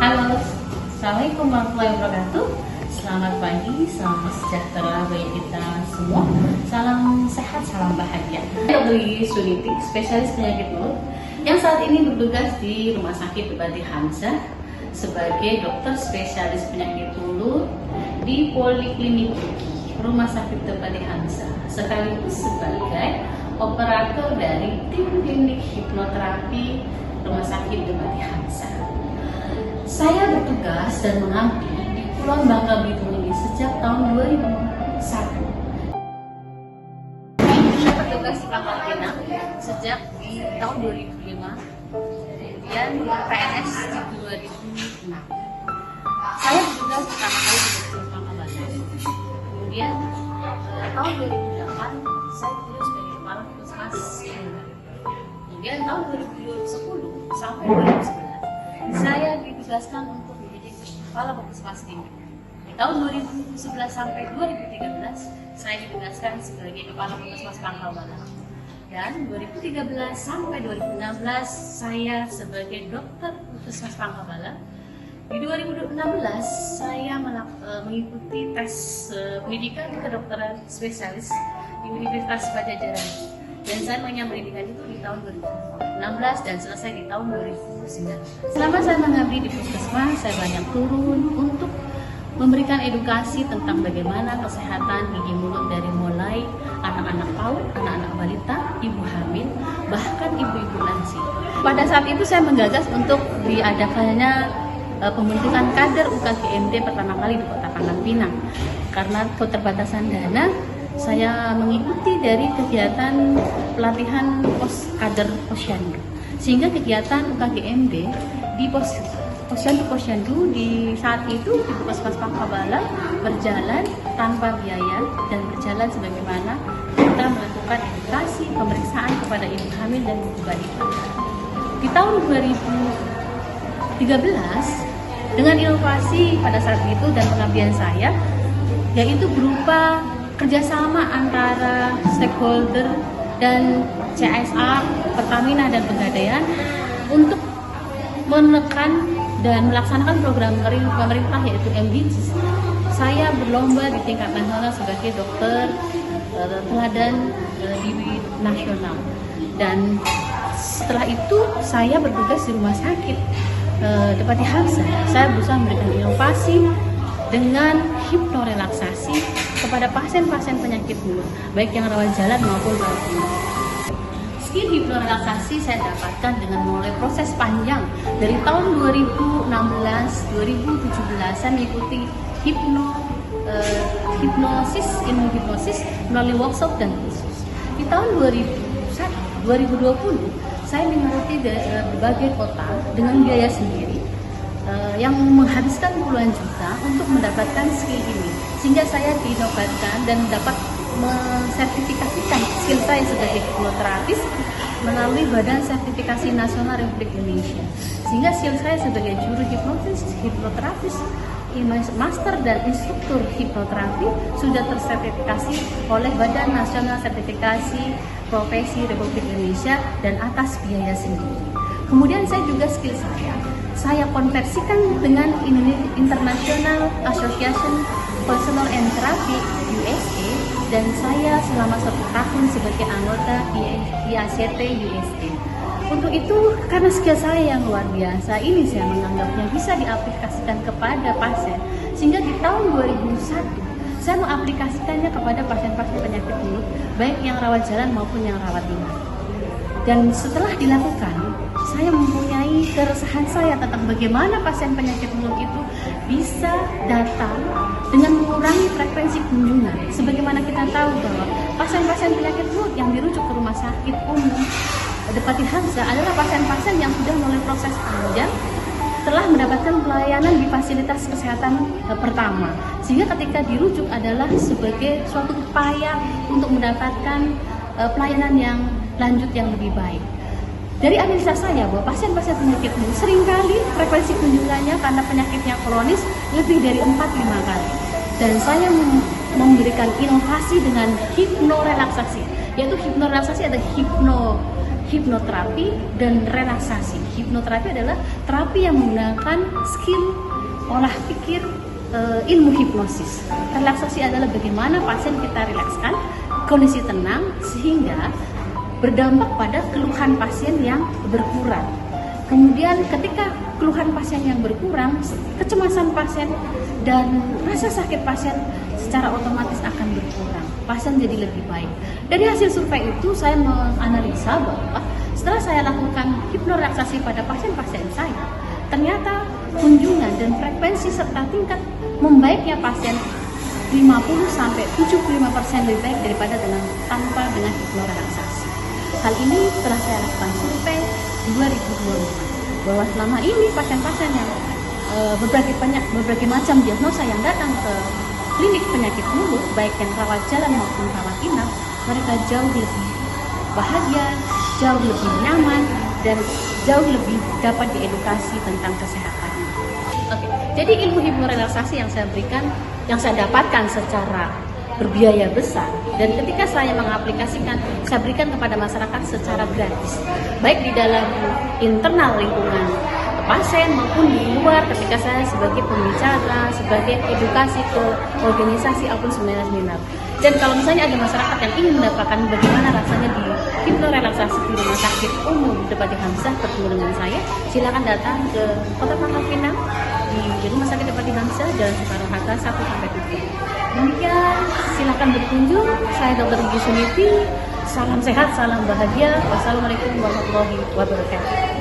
Halo, Assalamualaikum warahmatullahi wabarakatuh. Selamat pagi, salam sejahtera bagi kita semua. Salam sehat, salam bahagia. Saya Dr. Gigi Suliti, spesialis penyakit mulut, yang saat ini bertugas di Rumah Sakit Depati Hamzah sebagai dokter spesialis penyakit mulut di Poliklinik Rumah Sakit Depati Hamzah, sekaligus sebagai operator dari tim klinik hipnoterapi Rumah Sakit Depati Hamzah. Saya bertugas dan mengabdi di Pulau Bangka Belitung ini sejak tahun 2001. Saya bertugas di Pangkal Pinang sejak di tahun 2005, kemudian PNS di 2006. Saya bertugas pertama kali di Pangkal Pinang. Kemudian tahun 2008 saya bertugas sebagai kepala puskesmas. Kemudian tahun 2010 sampai 2011 saya ditugaskan untuk menjadi kepala puskesmas ini. Di tahun 2011 sampai 2013 saya ditugaskan sebagai kepala puskesmas Pangkal Balang. Dan 2013 sampai 2016 saya sebagai dokter puskesmas Pangkal Balang. Di 2016 saya mengikuti tes pendidikan kedokteran spesialis di Universitas Padjadjaran. Dan saya mengenyam pendidikan itu di tahun 2016 dan selesai di tahun 2019. Selama saya mengabdi di puskesmas, saya banyak turun untuk memberikan edukasi tentang bagaimana kesehatan gigi mulut dari mulai anak-anak PAUD, anak-anak balita, ibu hamil, bahkan ibu-ibu lansia. Pada saat itu saya menggagas untuk diadakannya pembentukan kader UKGMD pertama kali di Kota Pangkal Pinang. Karena keterbatasan dana, saya mengikuti dari kegiatan pelatihan kader posyandu, sehingga kegiatan UKGMD di posyandu di saat itu di Puskesmas Pangkal Balang berjalan tanpa biaya dan berjalan sebagaimana kita melakukan edukasi pemeriksaan kepada ibu hamil dan ibu balita. Di tahun 2013 dengan inovasi pada saat itu dan pengabdian saya, yaitu berupa kerjasama antara stakeholder dan CSR, Pertamina dan Pegadaian untuk menekan dan melaksanakan program pemerintah yaitu MDGs. Saya berlomba di tingkat nasional sebagai dokter teladan di nasional. Dan setelah itu saya bertugas di rumah sakit Depati Hamzah. Saya berusaha memberikan inovasi dengan hipnorelaksasi kepada pasien-pasien penyakit mulut, baik yang rawat jalan maupun rawat inap. Skill hipnorelaksasi saya dapatkan dengan mulai proses panjang dari tahun 2016, 2017 saya mengikuti ilmu hipnosis melalui workshop dan kursus. Di tahun 2020 saya mengikuti berbagai kota dengan biaya sendiri, yang menghabiskan puluhan juta untuk mendapatkan skill ini, sehingga saya dinobatkan dan dapat mensertifikasikan skill saya sebagai hipnoterapis melalui Badan Sertifikasi Nasional Republik Indonesia, sehingga skill saya sebagai juru hipnoterapis, master dan instruktur hipnoterapi sudah tersertifikasi oleh Badan Nasional Sertifikasi Profesi Republik Indonesia dan atas biaya sendiri. Kemudian saya juga skill saya konversikan dengan International Association Personal and Therapy USA, dan saya selama 1 tahun sebagai anggota IACT USA. Untuk itu, karena skill saya yang luar biasa ini, saya menganggapnya bisa diaplikasikan kepada pasien, sehingga di tahun 2001 saya mengaplikasikannya kepada pasien-pasien penyakit mulut, baik yang rawat jalan maupun yang rawat inap. Dan setelah dilakukan, saya mempunyai keresahan saya tentang bagaimana pasien penyakit mulut itu bisa datang dengan mengurangi frekuensi kunjungan. Sebagaimana kita tahu bahwa pasien-pasien penyakit mulut yang dirujuk ke rumah sakit umum Depati Hamzah adalah pasien-pasien yang sudah melalui proses panjang, telah mendapatkan pelayanan di fasilitas kesehatan pertama, sehingga ketika dirujuk adalah sebagai suatu upaya untuk mendapatkan pelayanan yang lanjut yang lebih baik. Dari analisa saya bahwa pasien-pasien penyakit mulut seringkali frekuensi kunjungannya karena penyakitnya kronis lebih dari 4-5 kali. Dan saya memberikan inovasi dengan hipnorelaksasi, yaitu hipnorelaksasi ada hipnoterapi dan relaksasi. Hipnoterapi adalah terapi yang menggunakan skill olah pikir ilmu hipnosis. Relaksasi adalah bagaimana pasien kita rilekskan, kondisi tenang sehingga berdampak pada keluhan pasien yang berkurang. Kemudian ketika keluhan pasien yang berkurang, kecemasan pasien dan rasa sakit pasien secara otomatis akan berkurang. Pasien jadi lebih baik. Dari hasil survei itu saya menganalisa bahwa setelah saya lakukan hipnorelaksasi pada pasien-pasien saya, ternyata kunjungan dan frekuensi serta tingkat membaiknya pasien 50-75% lebih baik daripada tanpa hipnorelaksasi. Hal ini telah saya lakukan survei 2024 bahwa selama ini pasien-pasien yang berbagai macam diagnosa yang datang ke klinik penyakit mulut, baik yang rawat jalan maupun rawat inap, mereka jauh lebih bahagia, jauh lebih nyaman, dan jauh lebih dapat diedukasi tentang kesehatan. Oke, jadi ilmu hipnorelaksasi yang saya berikan, yang saya dapatkan secara berbiaya besar, dan ketika saya mengaplikasikan, saya berikan kepada masyarakat secara gratis, baik di dalam internal lingkungan pasien maupun di luar ketika saya sebagai pembicara, sebagai edukasi ke organisasi ataupun seminar-seminar. Dan kalau misalnya ada masyarakat yang ingin mendapatkan bagaimana rasanya di hipnorelaksasi di Rumah Sakit Umum Depati Hamzah bertemu dengan saya, silakan datang ke Kota Pangkal Pinang di Rumah Sakit Depati Hamzah Jalan Soekarno-Hatta 1-7. Demikian, silakan berkunjung. Saya Dr. Igi Suniti. Salam sehat, salam bahagia. Wassalamualaikum warahmatullahi wabarakatuh.